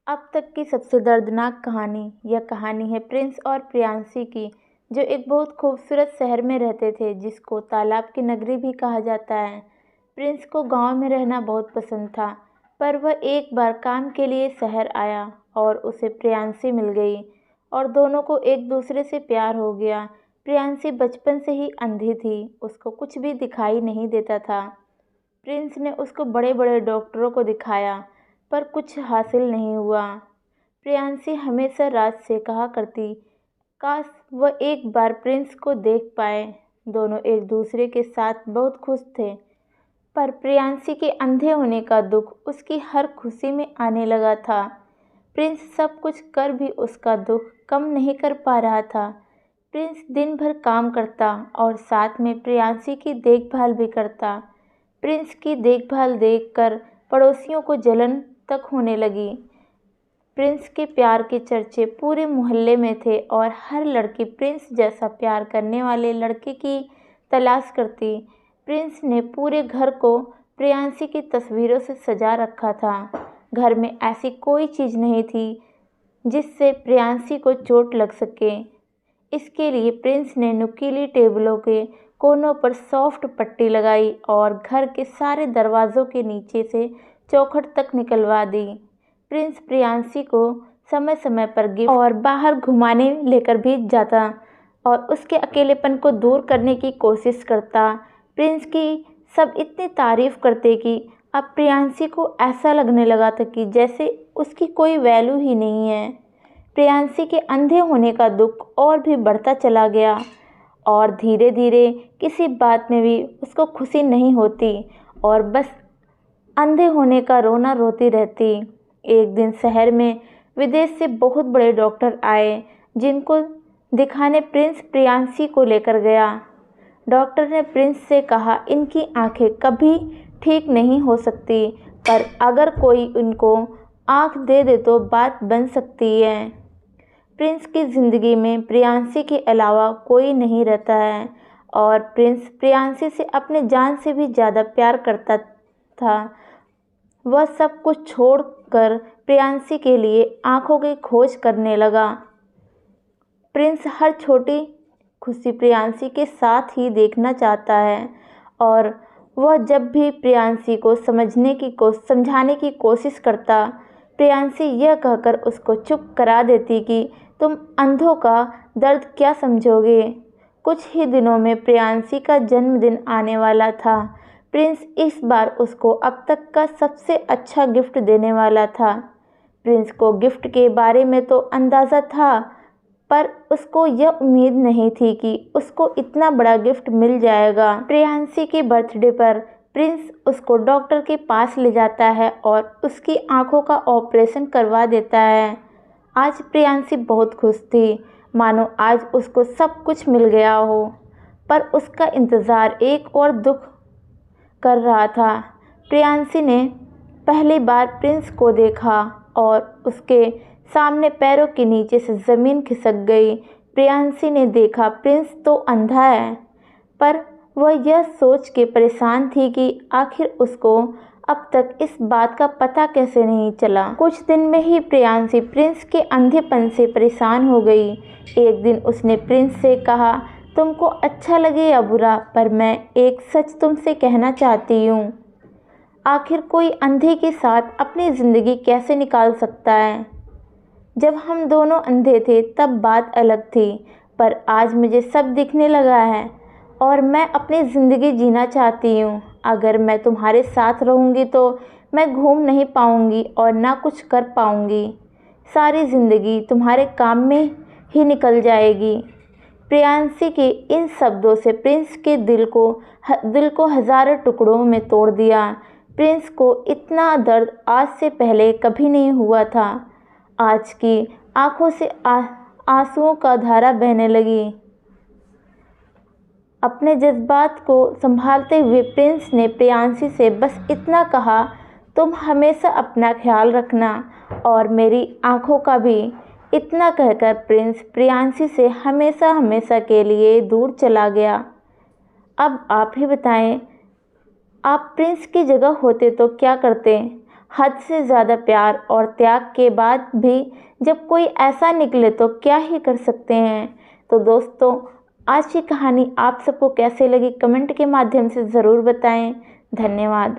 अब तक की सबसे दर्दनाक कहानी यह कहानी है प्रिंस और प्रियांशी की, जो एक बहुत खूबसूरत शहर में रहते थे जिसको तालाब की नगरी भी कहा जाता है। प्रिंस को गांव में रहना बहुत पसंद था, पर वह एक बार काम के लिए शहर आया और उसे प्रियांशी मिल गई और दोनों को एक दूसरे से प्यार हो गया। प्रियांशी बचपन से ही अंधी थी, उसको कुछ भी दिखाई नहीं देता था। प्रिंस ने उसको बड़े बड़े डॉक्टरों को दिखाया, पर कुछ हासिल नहीं हुआ। प्रियांशी हमेशा राज से कहा करती, काश वह एक बार प्रिंस को देख पाए। दोनों एक दूसरे के साथ बहुत खुश थे, पर प्रियांशी के अंधे होने का दुख उसकी हर खुशी में आने लगा था। प्रिंस सब कुछ कर भी उसका दुख कम नहीं कर पा रहा था। प्रिंस दिन भर काम करता और साथ में प्रियांशी की देखभाल भी करता। प्रिंस की देखभाल देखकर पड़ोसियों को जलन तक होने लगी। प्रिंस के प्यार के चर्चे पूरे मोहल्ले में थे और हर लड़की प्रिंस जैसा प्यार करने वाले लड़के की तलाश करती। प्रिंस ने पूरे घर को प्रियांशी की तस्वीरों से सजा रखा था। घर में ऐसी कोई चीज़ नहीं थी जिससे प्रियांशी को चोट लग सके। इसके लिए प्रिंस ने नुकीली टेबलों के कोनों पर सॉफ्ट पट्टी लगाई और घर के सारे दरवाज़ों के नीचे से चौखट तक निकलवा दी। प्रिंस प्रियांशी को समय समय पर गिफ्ट और बाहर घुमाने लेकर भी जाता और उसके अकेलेपन को दूर करने की कोशिश करता। प्रिंस की सब इतनी तारीफ़ करते कि अब प्रियांशी को ऐसा लगने लगा था कि जैसे उसकी कोई वैल्यू ही नहीं है। प्रियांशी के अंधे होने का दुख और भी बढ़ता चला गया और धीरे धीरे किसी बात में भी उसको खुशी नहीं होती और बस अंधे होने का रोना रोती रहती। एक दिन शहर में विदेश से बहुत बड़े डॉक्टर आए, जिनको दिखाने प्रिंस प्रियांशी को लेकर गया। डॉक्टर ने प्रिंस से कहा, इनकी आंखें कभी ठीक नहीं हो सकती, पर अगर कोई इनको आंख दे दे तो बात बन सकती है। प्रिंस की ज़िंदगी में प्रियांशी के अलावा कोई नहीं रहता है और प्रिंस प्रियांशी से अपने जान से भी ज़्यादा प्यार करता था। वह सब कुछ छोड़कर प्रियांशी के लिए आंखों की खोज करने लगा। प्रिंस हर छोटी खुशी प्रियांशी के साथ ही देखना चाहता है और वह जब भी प्रियांशी को समझाने की कोशिश करता, प्रियांशी यह कहकर उसको चुप करा देती कि तुम अंधों का दर्द क्या समझोगे। कुछ ही दिनों में प्रियांशी का जन्मदिन आने वाला था। प्रिंस इस बार उसको अब तक का सबसे अच्छा गिफ्ट देने वाला था। प्रिंस को गिफ्ट के बारे में तो अंदाज़ा था, पर उसको यह उम्मीद नहीं थी कि उसको इतना बड़ा गिफ्ट मिल जाएगा। प्रियांशी के बर्थडे पर प्रिंस उसको डॉक्टर के पास ले जाता है और उसकी आंखों का ऑपरेशन करवा देता है। आज प्रियांशी बहुत खुश थी, मानो आज उसको सब कुछ मिल गया हो, पर उसका इंतज़ार एक और दुख कर रहा था। प्रियांशी ने पहली बार प्रिंस को देखा और उसके सामने पैरों के नीचे से ज़मीन खिसक गई। प्रियांशी ने देखा प्रिंस तो अंधा है, पर वह यह सोच के परेशान थी कि आखिर उसको अब तक इस बात का पता कैसे नहीं चला। कुछ दिन में ही प्रियांशी प्रिंस के अंधेपन से परेशान हो गई। एक दिन उसने प्रिंस से कहा, तुमको अच्छा लगे या बुरा, पर मैं एक सच तुमसे कहना चाहती हूँ। आखिर कोई अंधे के साथ अपनी ज़िंदगी कैसे निकाल सकता है। जब हम दोनों अंधे थे तब बात अलग थी, पर आज मुझे सब दिखने लगा है और मैं अपनी ज़िंदगी जीना चाहती हूँ। अगर मैं तुम्हारे साथ रहूँगी तो मैं घूम नहीं पाऊँगी और ना कुछ कर पाऊँगी। सारी ज़िंदगी तुम्हारे काम में ही निकल जाएगी। प्रियांशी के इन शब्दों से प्रिंस के दिल को हज़ारों टुकड़ों में तोड़ दिया। प्रिंस को इतना दर्द आज से पहले कभी नहीं हुआ था। आज की आंखों से आंसुओं का धारा बहने लगी। अपने जज्बात को संभालते हुए प्रिंस ने प्रियांशी से बस इतना कहा, तुम हमेशा अपना ख्याल रखना और मेरी आंखों का भी। इतना कहकर प्रिंस प्रियांशी से हमेशा हमेशा के लिए दूर चला गया। अब आप ही बताएं, आप प्रिंस की जगह होते तो क्या करते। हद से ज़्यादा प्यार और त्याग के बाद भी जब कोई ऐसा निकले तो क्या ही कर सकते हैं। तो दोस्तों, आज की कहानी आप सबको कैसे लगी कमेंट के माध्यम से ज़रूर बताएं। धन्यवाद।